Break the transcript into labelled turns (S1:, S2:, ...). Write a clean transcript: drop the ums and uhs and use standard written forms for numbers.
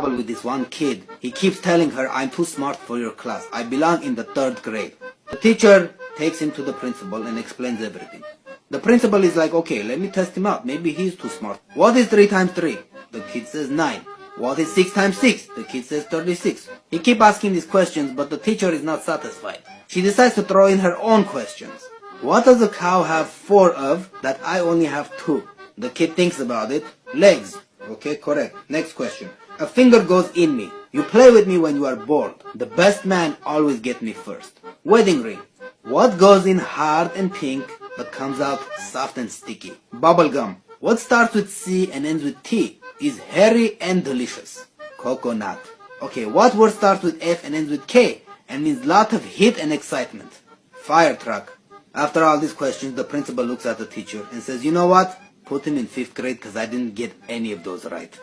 S1: with this one kid. He keeps telling her, I'm too smart for your class. I belong in the 3rd grade. The teacher takes him to the principal and explains everything. The principal is like, okay, let me test him out. Maybe he's too smart. What is 3 times 3? The kid says 9. What is 6 times 6? The kid says 36. He keeps asking these questions, but the teacher is not satisfied. She decides to throw in her own questions. What does a cow have 4 of that I only have 2? The kid thinks about it. Legs. Okay, correct. Next question. A finger goes in me. You play with me when you are bored. The best man always gets me first. Wedding ring. What goes in hard and pink but comes out soft and sticky? Bubble gum. What starts with C and ends with T is hairy and delicious? Coconut. Okay, what word starts with F and ends with K and means lot of heat and excitement? Fire truck. After all these questions, the principal looks at the teacher and says, you know what? Put him in 5th grade because I didn't get any of those right.